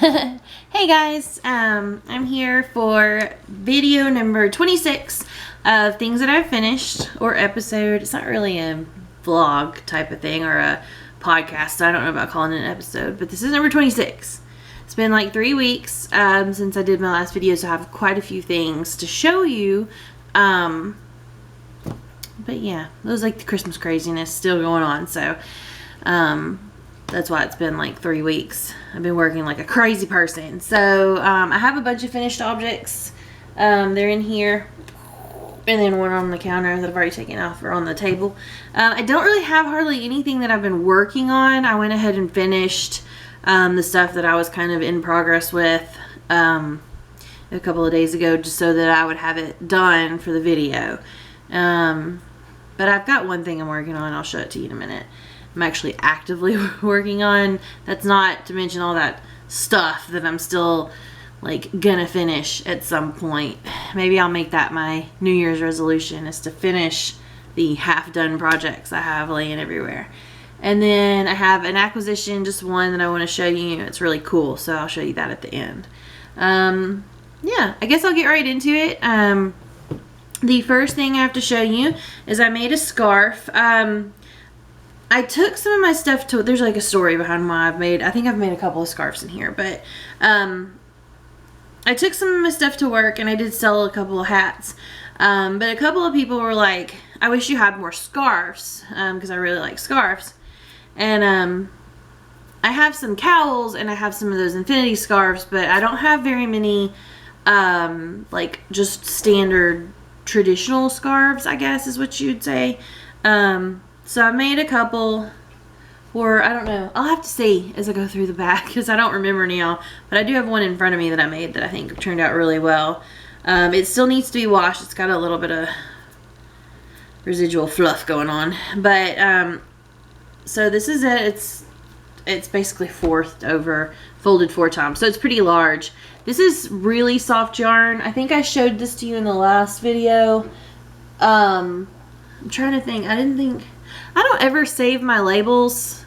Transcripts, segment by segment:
Hey guys, I'm here for video number 26 of things that I've finished, or episode. It's not really a vlog type of thing or a podcast, so I don't know about calling it an episode, but this is number 26. It's been like 3 weeks since I did my last video, so I have quite a few things to show you. But yeah, it was like the Christmas craziness still going on, so that's why it's been like 3 weeks. I've been working like a crazy person. So I have a bunch of finished objects. They're in here. And then one on the counter that I've already taken off, or on the table. I don't really have hardly anything that I've been working on. I went ahead and finished the stuff that I was kind of in progress with a couple of days ago, just so that I would have it done for the video. But I've got one thing I'm working on. I'll show it to you in a minute. I'm actually actively working on. That's not to mention all that stuff that I'm still like gonna finish at some point. Maybe I'll make that my New Year's resolution, is to finish the half-done projects I have laying everywhere. And then I have an acquisition, just one that I want to show you. It's really cool, so I'll show you that at the end. Yeah, I guess I'll get right into it. The first thing I have to show you is I made a scarf. I took some of my stuff to, there's like a story behind why I think I've made a couple of scarves in here, but I took some of my stuff to work, and I did sell a couple of hats. But a couple of people were like, I wish you had more scarves, because I really like scarves. And I have some cowls, and I have some of those infinity scarves, but I don't have very many like just standard traditional scarves, I guess is what you'd say. So I made a couple, or I don't know, I'll have to see as I go through the back, because I don't remember now, but I do have one in front of me that I made that I think turned out really well. It still needs to be washed. It's got a little bit of residual fluff going on, but so this is it. It's basically folded 4 times, so it's pretty large. This is really soft yarn. I think I showed this to you in the last video. I'm trying to think. I don't ever save my labels.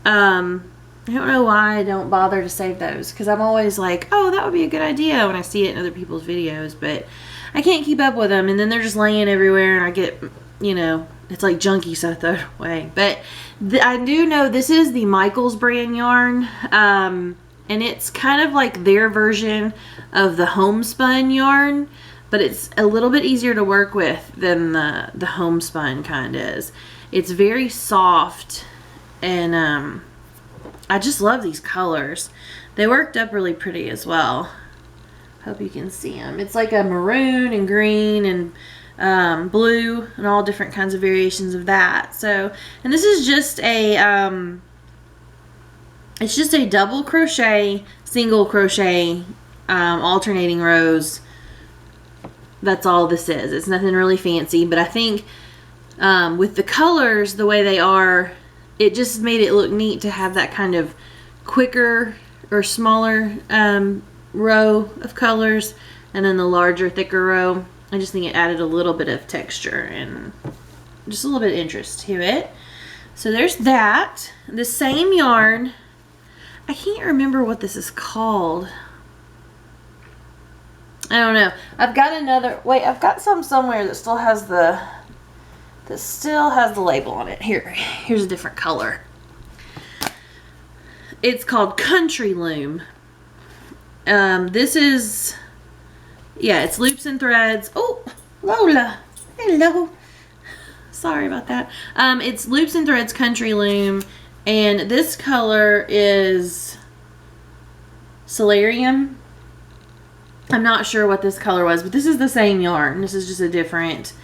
I don't know why I don't bother to save those, because I'm always like, oh, that would be a good idea when I see it in other people's videos, but I can't keep up with them, and then they're just laying everywhere, and I get, you know, it's like junky, so I throw it away. But I do know this is the Michaels brand yarn, and it's kind of like their version of the homespun yarn, but it's a little bit easier to work with than the homespun kind is. It's very soft, and I just love these colors. They worked up really pretty as well. Hope you can see them. It's like a maroon and green and blue and all different kinds of variations of that. So, and this is just a it's just a double crochet, single crochet, alternating rows. That's all this is. It's nothing really fancy, but I think with the colors the way they are, it just made it look neat to have that kind of quicker or smaller row of colors, and then the larger, thicker row. I just think it added a little bit of texture and just a little bit of interest to it. So there's that. The same yarn. I can't remember what this is called. I don't know. I've got another. Wait, I've got some somewhere that still has the label on it. Here's a different color. It's called Country Loom. This is, yeah, it's loops and threads. Oh, Lola, hello. Sorry about that. It's loops and threads Country Loom, and this color is Solarium. I'm not sure what this color was, but this is the same yarn. This is just a different,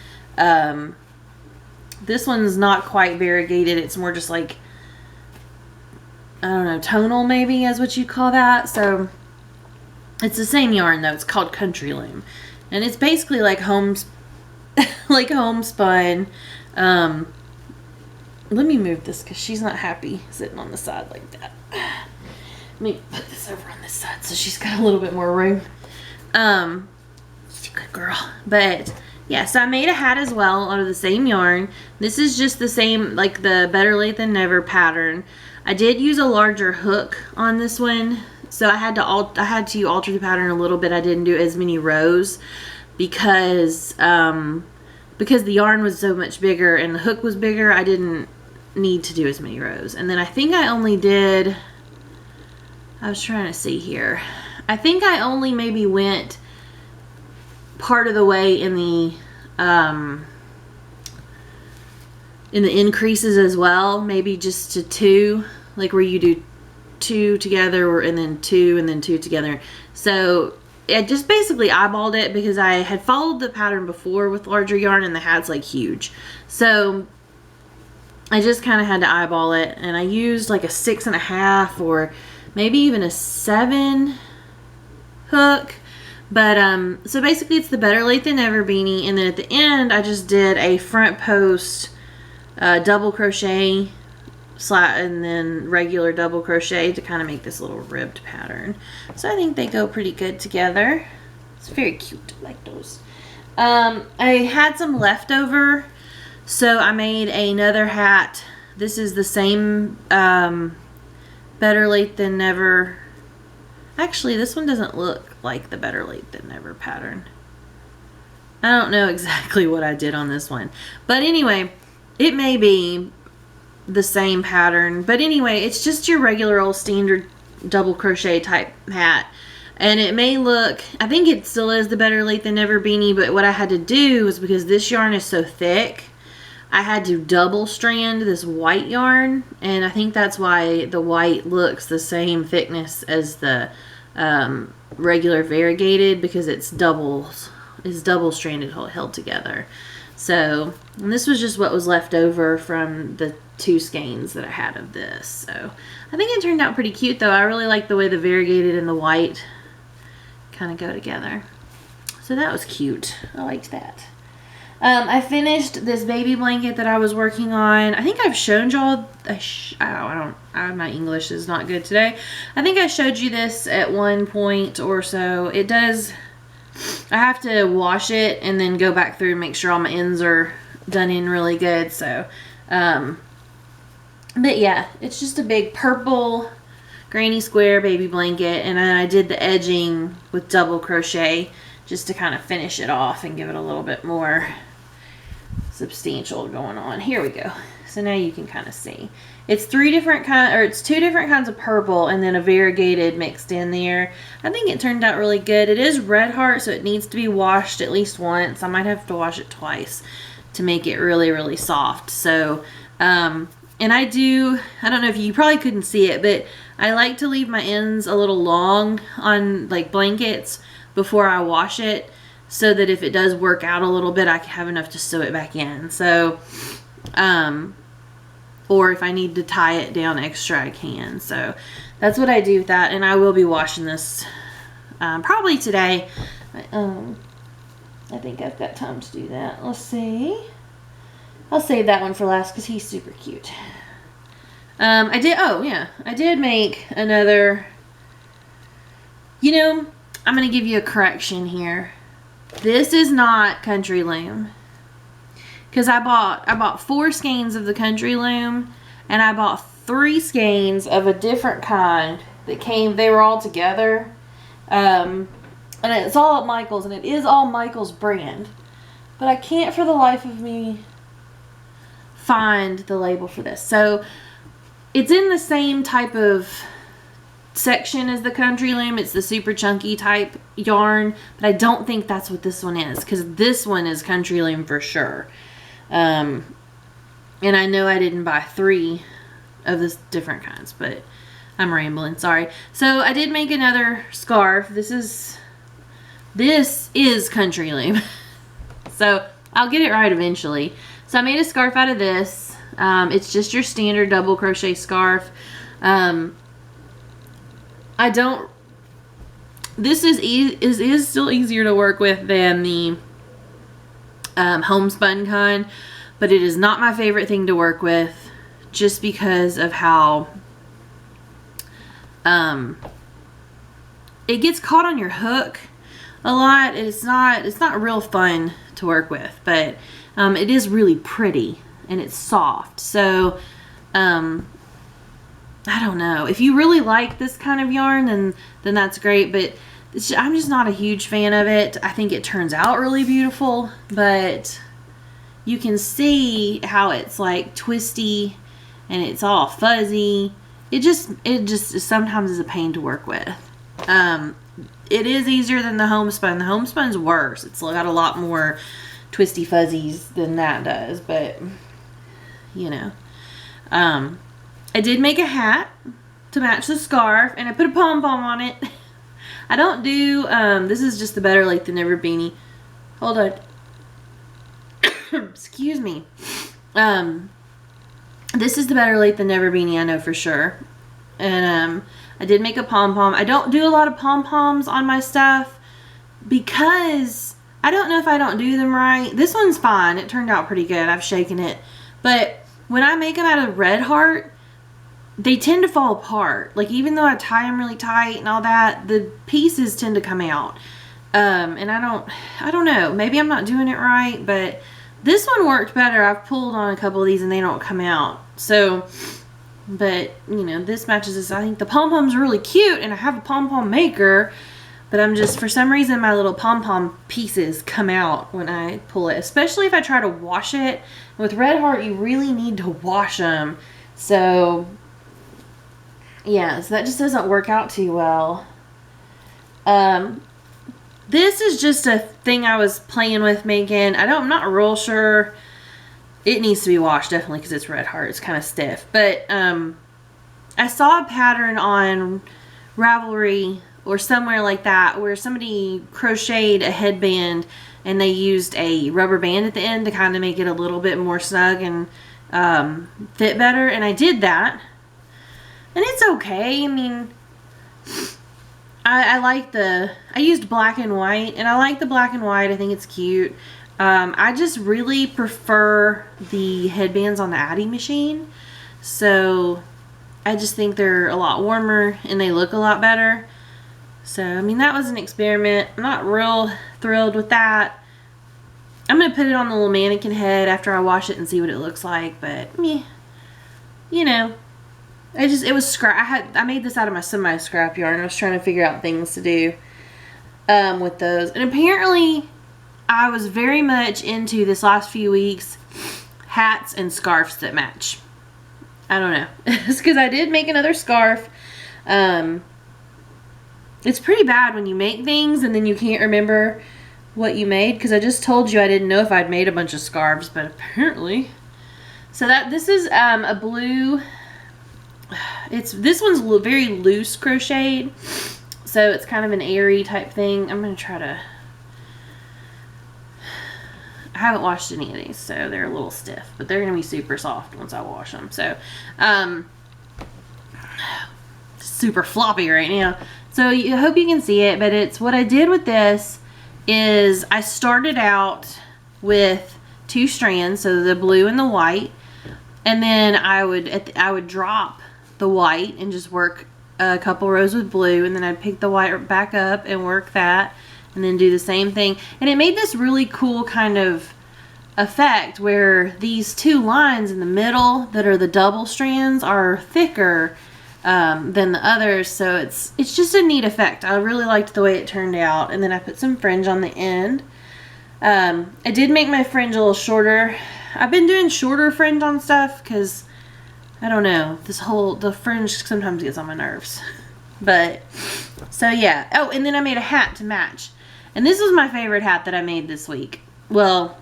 this one's not quite variegated. It's more just like, I don't know, tonal maybe is what you'd call that. So it's the same yarn though. It's called Country Loom, and it's basically like homespun. Let me move this because she's not happy sitting on the side like that. Let me put this over on this side so she's got a little bit more room. She's a good girl. But yeah, so I made a hat as well out of the same yarn. This is just the same, like the Better Late Than Never pattern. I did use a larger hook on this one So I had to alter the pattern a little bit. I didn't do as many rows because the yarn was so much bigger and the hook was bigger. I didn't need to do as many rows. And then I think I only did, I was trying to see here, I think I only maybe went part of the way in the increases as well, maybe just to 2, like where you do 2 together and then 2 and then 2 together. So I just basically eyeballed it because I had followed the pattern before with larger yarn and the hat's like huge. So I just kind of had to eyeball it, and I used like a 6.5 or maybe even a 7 hook. But so basically it's the Better Late Than Never beanie, and then at the end I just did a front post double crochet and then regular double crochet to kind of make this little ribbed pattern. So I think they go pretty good together. It's very cute, I like those. I had some leftover, so I made another hat. This is the same Better Late Than Never. Actually, this one doesn't look like the Better Late Than Never pattern. I don't know exactly what I did on this one, but anyway, it may be the same pattern. But anyway, it's just your regular old standard double crochet type hat, and it may look, I think it still is the Better Late Than Never beanie, but what I had to do was, because this yarn is so thick, I had to double strand this white yarn, and I think that's why the white looks the same thickness as the regular variegated, because it's double stranded held together. So, and this was just what was left over from the 2 skeins that I had of this. So I think it turned out pretty cute though. I really like the way the variegated and the white kind of go together. So that was cute. I liked that. I finished this baby blanket that I was working on. I think I've shown y'all, my English is not good today. I think I showed you this at one point or so. It does, I have to wash it and then go back through and make sure all my ends are done in really good. So, but yeah, it's just a big purple granny square baby blanket, and then I did the edging with double crochet just to kind of finish it off and give it a little bit more substantial going on. Here we go. So now you can kind of see. It's 2 different kinds of purple and then a variegated mixed in there. I think it turned out really good. It is red heart, so it needs to be washed at least once. I might have to wash it twice to make it really, really soft. So, and I don't know if you probably couldn't see it, but I like to leave my ends a little long on like blankets before I wash it, so that if it does work out a little bit, I can have enough to sew it back in. So, or if I need to tie it down extra, I can. So that's what I do with that, and I will be washing this probably today. I think I've got time to do that. Let's see. I'll save that one for last because he's super cute. I did make another, I'm going to give you a correction here. This is not country loom, because I bought 4 skeins of the country loom, and I bought 3 skeins of a different kind that they were all together, and it's all at Michael's, and it is all Michael's brand, but I can't for the life of me find the label for this. So it's in the same type of section as the country loom. It's the super chunky type yarn, but I don't think that's what this one is, because this one is country loom for sure. And I know I didn't buy 3 of the different kinds, but I'm rambling, sorry. So I did make another scarf. This is country loom. So I'll get it right eventually. So I made a scarf out of this. It's just your standard double crochet scarf. This is still easier to work with than the homespun kind, but it is not my favorite thing to work with, just because of how it gets caught on your hook a lot. It's not real fun to work with, but it is really pretty and it's soft. So I don't know. If you really like this kind of yarn, then that's great. But I'm just not a huge fan of it. I think it turns out really beautiful, but you can see how it's like twisty and it's all fuzzy. It just sometimes is a pain to work with. It is easier than the homespun. The homespun's worse. It's got a lot more twisty fuzzies than that does, but you know. I did make a hat to match the scarf, and I put a pom-pom on it. I don't do, this is just the Better Late Than Never beanie. Hold on. Excuse me. This is the Better Late Than Never beanie, I know for sure. And I did make a pom-pom. I don't do a lot of pom-poms on my stuff because I don't know if I don't do them right. This one's fine. It turned out pretty good. I've shaken it. But when I make them out of red heart, they tend to fall apart. Like, even though I tie them really tight and all that, the pieces tend to come out. And I don't know. Maybe I'm not doing it right, but this one worked better. I've pulled on a couple of these and they don't come out. So, but, you know, this matches this. I think the pom-pom's really cute, and I have a pom-pom maker, but I'm just, for some reason, my little pom-pom pieces come out when I pull it, especially if I try to wash it. With red heart, you really need to wash them. So, yeah, so that just doesn't work out too well. This is just a thing I was playing with making. I'm not real sure. It needs to be washed, definitely, because it's red heart. It's kind of stiff. But I saw a pattern on Ravelry or somewhere like that where somebody crocheted a headband and they used a rubber band at the end to kind of make it a little bit more snug and fit better. And I did that. And it's okay. I mean, I used black and white, and I like the black and white. I think it's cute. I just really prefer the headbands on the Addi machine. So I just think they're a lot warmer and they look a lot better. So, I mean, that was an experiment. I'm not real thrilled with that. I'm going to put it on the little mannequin head after I wash it and see what it looks like. But, you know, it was scrap. I made this out of my semi-scrap yarn. I was trying to figure out things to do with those. And apparently, I was very much into this last few weeks hats and scarves that match. I don't know. It's because I did make another scarf. It's pretty bad when you make things and then you can't remember what you made, because I just told you I didn't know if I'd made a bunch of scarves, but apparently. So this is a blue. This one's very loose crocheted, so it's kind of an airy type thing. I'm gonna try to. I haven't washed any of these, so they're a little stiff, but they're gonna be super soft once I wash them. So, super floppy right now. So I hope you can see it, but it's what I did with this is I started out with 2 strands, so the blue and the white, and then I would drop the white and just work a couple rows with blue, and then I'd pick the white back up and work that, and then do the same thing. And it made this really cool kind of effect where these 2 lines in the middle that are the double strands are thicker than the others, so it's just a neat effect. I really liked the way it turned out. And then I put some fringe on the end. I did make my fringe a little shorter. I've been doing shorter fringe on stuff because I don't know, the fringe sometimes gets on my nerves. But so yeah. Oh, and then I made a hat to match, and this was my favorite hat that I made this week. Well,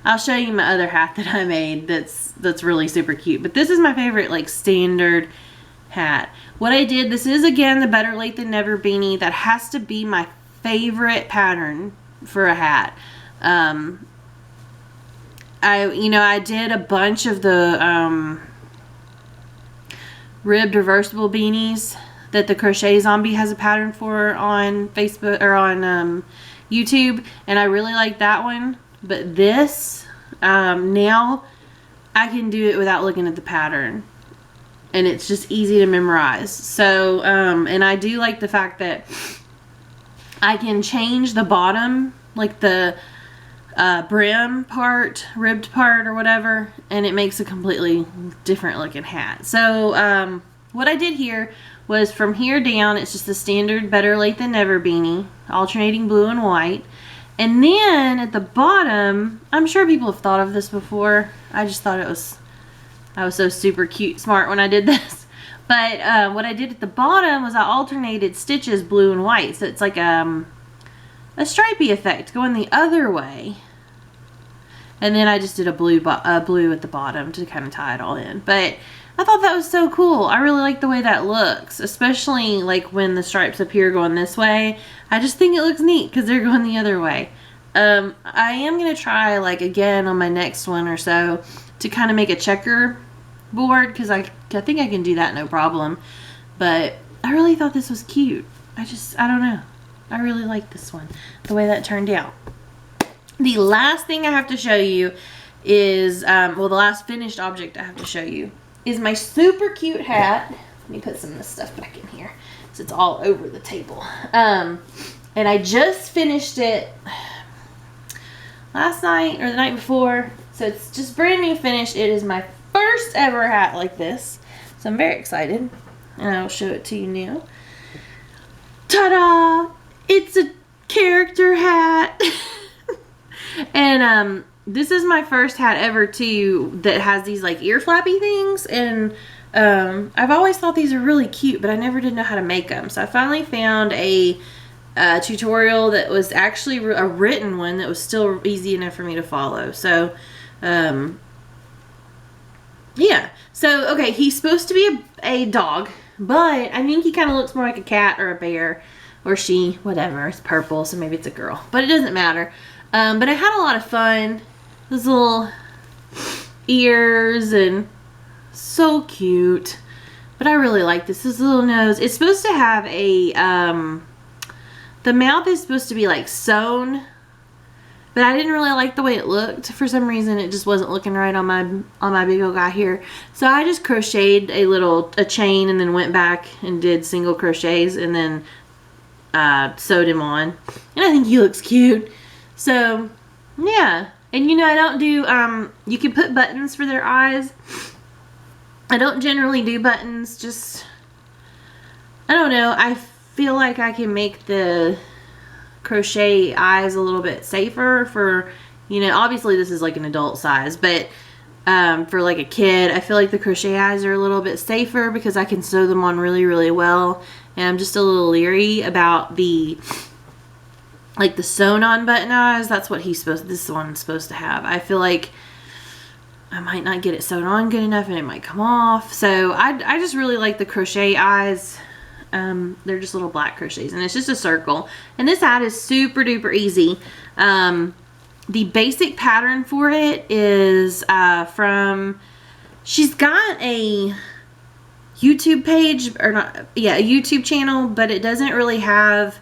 I'll show you my other hat that I made that's really super cute. But this is my favorite, like, standard hat. What I did, this is, again, the Better Late Than Never beanie. That has to be my favorite pattern for a hat. I did a bunch of the ribbed reversible beanies that the Crochet Zombie has a pattern for on Facebook or on YouTube. And I really like that one. But this, now I can do it without looking at the pattern. And it's just easy to memorize. So, and I do like the fact that I can change the bottom, like the brim part, ribbed part or whatever, and it makes a completely different looking hat. So what I did here was from here down, it's just the standard Better Late Than Never beanie, alternating blue and white. And then at the bottom, I'm sure people have thought of this before. I just thought I was so super cute, smart when I did this. But what I did at the bottom was I alternated stitches blue and white. So it's like a stripey effect going the other way. And then I just did a blue at the bottom to kind of tie it all in. But I thought that was so cool. I really like the way that looks, especially like when the stripes up here going this way. I just think it looks neat because they're going the other way. I am going to try like again on my next one or so to kind of make a checker board because I think I can do that no problem. But I really thought this was cute. I don't know. I really like this one, the way that turned out. The last thing I have to show you is, well, the last finished object I have to show you is my super cute hat. Let me put some of this stuff back in here so it's all over the table. And I just finished it last night or the night before. So it's just brand new finished. It is my first ever hat like this. So I'm very excited. And I'll show it to you now. Ta-da! It's a character hat. And this is my first hat ever too that has these like ear flappy things, and I've always thought these are really cute, but I never did know how to make them. So I finally found a tutorial that was actually a written one that was still easy enough for me to follow. So yeah, so okay, he's supposed to be a dog, but I think he kind of looks more like a cat or a bear, or she, whatever. It's purple, so maybe it's a girl, but it doesn't matter. But I had a lot of fun. Those little ears and so cute. But I really like this. This little nose. It's supposed to have a, the mouth is supposed to be like sewn. But I didn't really like the way it looked. For some reason, it just wasn't looking right on my big old guy here. So I just crocheted a chain and then went back and did single crochets and then sewed him on. And I think he looks cute. So, yeah. And you know, I don't do, you can put buttons for their eyes. I don't generally do buttons, just, I don't know. I feel like I can make the crochet eyes a little bit safer for, you know, obviously this is like an adult size, but for like a kid, I feel like the crochet eyes are a little bit safer because I can sew them on really, really well. And I'm just a little leery about the like the sewn on button eyes. That's what this one's supposed to have. I feel like I might not get it sewn on good enough and it might come off. So I just really like the crochet eyes. They're just little black crochets and it's just a circle. And this hat is super duper easy. The basic pattern for it is she's got a YouTube page, or not, yeah, a YouTube channel, but it doesn't really have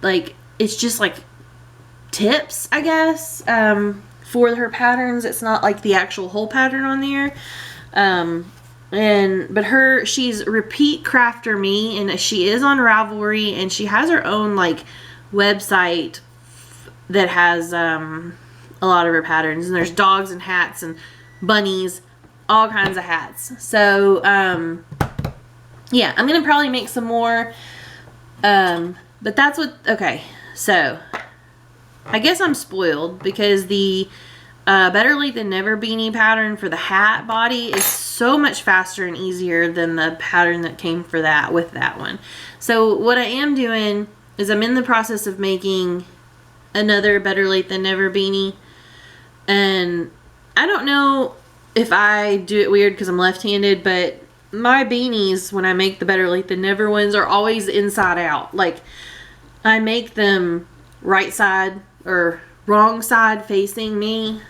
like, it's just like tips, I guess, for her patterns. It's not like the actual whole pattern on there. But she's Repeat Crafter Me, and she is on Ravelry, and she has her own like website that has a lot of her patterns, and there's dogs and hats and bunnies, all kinds of hats. So yeah, I'm gonna probably make some more, but that's what, okay, so I guess I'm spoiled because the Better Late Than Never beanie pattern for the hat body is so much faster and easier than the pattern that came for that with that one. So what I am doing is I'm in the process of making another Better Late Than Never beanie, and I don't know if I do it weird because I'm left-handed, but my beanies, when I make the Better Late Than Never ones, are always inside out. Like, I make them right side or wrong side facing me.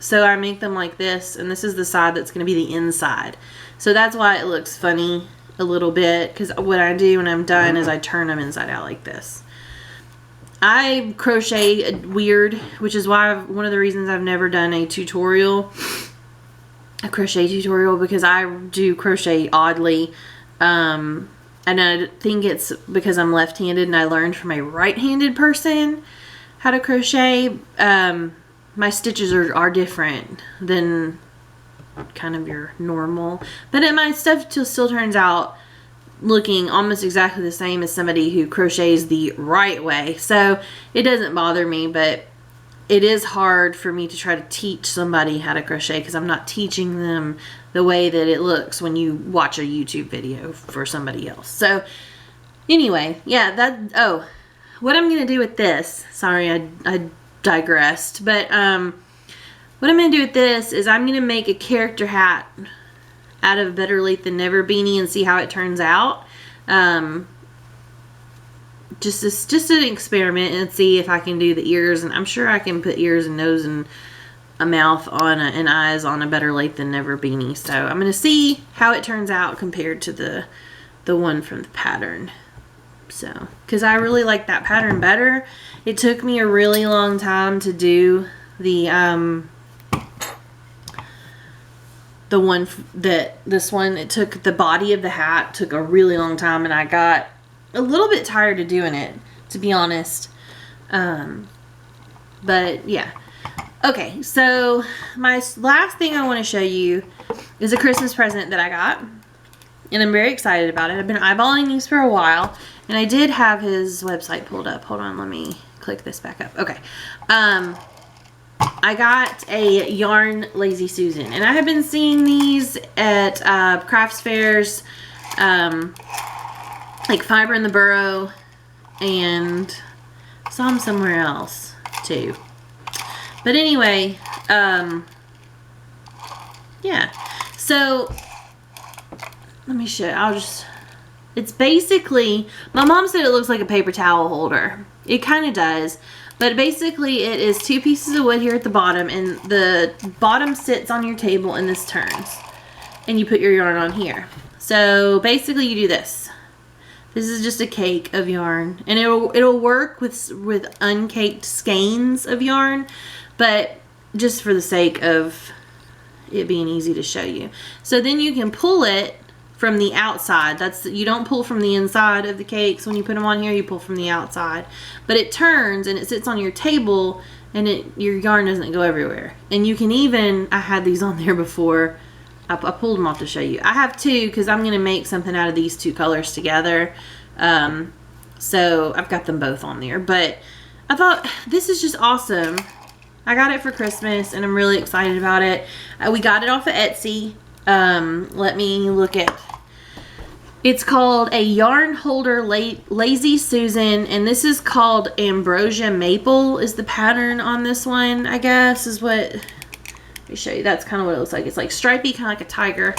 So I make them like this, and this is the side that's going to be the inside. So that's why it looks funny a little bit, because what I do when I'm done is I turn them inside out like this. I crochet weird, which is why one of the reasons I've never done a crochet tutorial, because I do crochet oddly. And I think it's because I'm left-handed and I learned from a right-handed person how to crochet. my stitches are different than kind of your normal, but my stuff still turns out looking almost exactly the same as somebody who crochets the right way. So it doesn't bother me, but it is hard for me to try to teach somebody how to crochet because I'm not teaching them the way that it looks when you watch a YouTube video for somebody else. So anyway, yeah, what I'm going to do with this, sorry, I digressed, but what I'm going to do with this is I'm going to make a character hat out of Better Late Than Never beanie and see how it turns out. Just an experiment and see if I can do the ears, and I'm sure I can put ears and nose and a mouth on and eyes on a Better Late Than Never beanie. So I'm going to see how it turns out compared to the one from the pattern. So, because I really like that pattern better. It took me a really long time to do the one this one, it took the body of the hat, took a really long time, and I got a little bit tired of doing it, to be honest. But yeah. Okay, so my last thing I want to show you is a Christmas present that I got, and I'm very excited about it. I've been eyeballing these for a while, and I did have his website pulled up. Hold on, let me click this back up. Okay. I got a yarn Lazy Susan, and I have been seeing these at crafts fairs, like Fiber in the Burrow, and saw them somewhere else too. But anyway, yeah. So let me show you. It's basically, my mom said it looks like a paper towel holder. It kind of does. But basically it is 2 pieces of wood here at the bottom, and the bottom sits on your table and this turns. And you put your yarn on here. So basically you do this. This is just a cake of yarn, and it'll work with uncaked skeins of yarn, but just for the sake of it being easy to show you. So then you can pull it from the outside. You don't pull from the inside of the cakes when you put them on here, you pull from the outside. But it turns and it sits on your table, and your yarn doesn't go everywhere. And you can even, I had these on there before, I pulled them off to show you. I have 2 because I'm going to make something out of these 2 colors together. So I've got them both on there. But I thought this is just awesome. I got it for Christmas and I'm really excited about it. We got it off of Etsy. Let me look at, it's called a yarn holder Lazy Susan, and this is called Ambrosia Maple is the pattern on this one, I guess is what, let me show you. That's kind of what it looks like. It's like stripey, kind of like a tiger.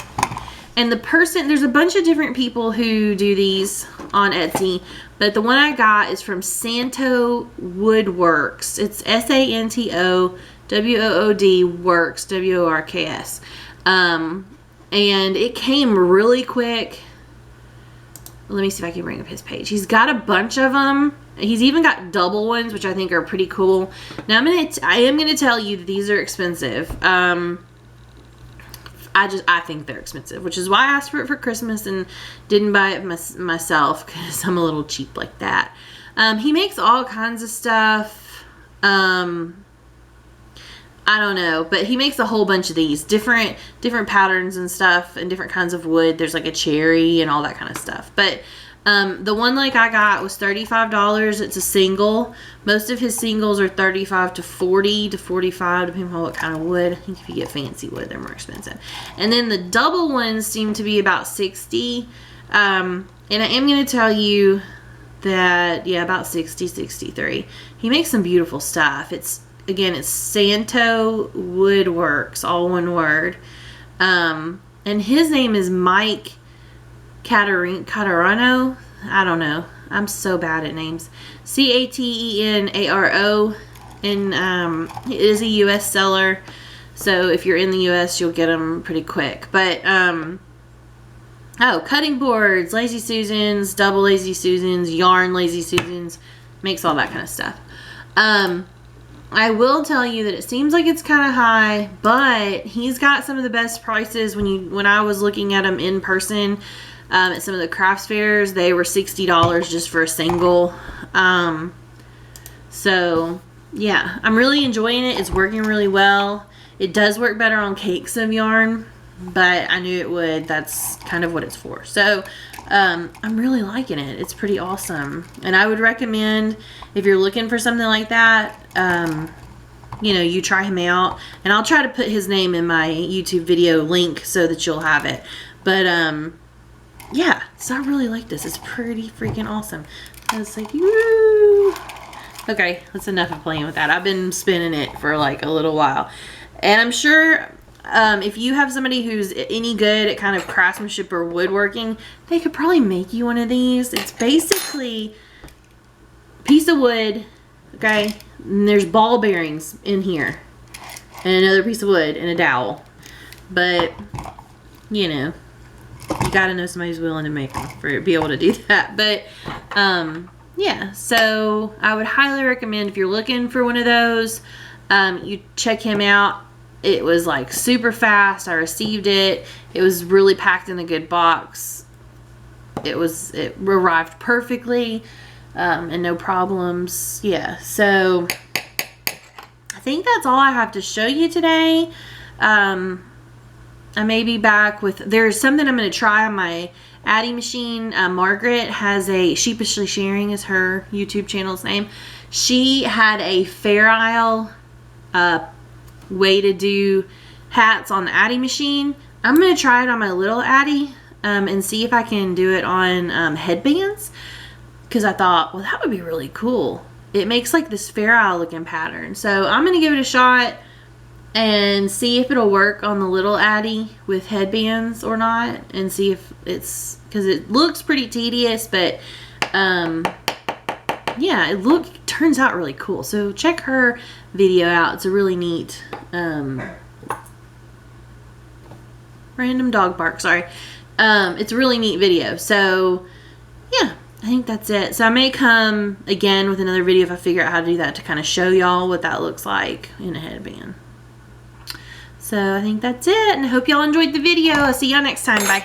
And there's a bunch of different people who do these on Etsy, but the one I got is from Santowoodworks. It's SANTOWOOD works, WORKS. And it came really quick. Let me see if I can bring up his page. He's got a bunch of them. He's even got double ones, which I think are pretty cool. Now I am gonna tell you that these are expensive. I think they're expensive, which is why I asked for it for Christmas and didn't buy it myself because I'm a little cheap like that. He makes all kinds of stuff. I don't know, but he makes a whole bunch of these different patterns and stuff and different kinds of wood. There's like a cherry and all that kind of stuff. But the one like I got was $35. It's a single. Most of his singles are $35 to $40 to $45, depending on what kind of wood. I think if you get fancy wood, they're more expensive. And then the double ones seem to be about $60. And I am going to tell you that, yeah, about $60, $63. He makes some beautiful stuff. Again, it's Santowoodworks, all one word. And his name is Mike Catarano. I don't know. I'm so bad at names. Catenaro. And it is a U.S. seller. So if you're in the U.S., you'll get them pretty quick. But, cutting boards, Lazy Susans, double Lazy Susans, yarn Lazy Susans. Makes all that kind of stuff. I will tell you that it seems like it's kind of high, but he's got some of the best prices. When I was looking at them in person at some of the crafts fairs, they were $60 just for a single. So yeah, I'm really enjoying it. It's working really well. It does work better on cakes of yarn, but I knew it would. That's kind of what it's for. So I'm really liking it. It's pretty awesome. And I would recommend, if you're looking for something like that, you know, you try him out. And I'll try to put his name in my YouTube video link so that you'll have it. But yeah, so I really like this. It's pretty freaking awesome. I was like, woo! Okay, that's enough of playing with that. I've been spinning it for like a little while. And I'm sure if you have somebody who's any good at kind of craftsmanship or woodworking, they could probably make you one of these. It's basically a piece of wood, okay? And there's ball bearings in here. And another piece of wood and a dowel. But, you know, you gotta know somebody who's willing to make them for be able to do that. But yeah, so I would highly recommend, if you're looking for one of those, you check him out. It was like super fast. I received it. It was really packed in a good box. It arrived perfectly and no problems. Yeah, so I think that's all I have to show you today. I may be back with, there's something I'm going to try on my Addi machine. Margaret has a, Sheepishly Sharing is her YouTube channel's name. She had a Fair Isle way to do hats on the Addi machine. I'm going to try it on my little Addi and see if I can do it on headbands, because I thought, well, that would be really cool. It makes like this Fair Isle looking pattern. So I'm going to give it a shot and see if it'll work on the little Addi with headbands or not, and see if it's, because it looks pretty tedious, but yeah, it turns out really cool. So check her video out. It's a really neat random dog bark, sorry. It's a really neat video. So yeah, I think that's it. So I may come again with another video if I figure out how to do that, to kind of show y'all what that looks like in a headband. So I think that's it, and I hope y'all enjoyed the video. I'll see y'all next time. Bye.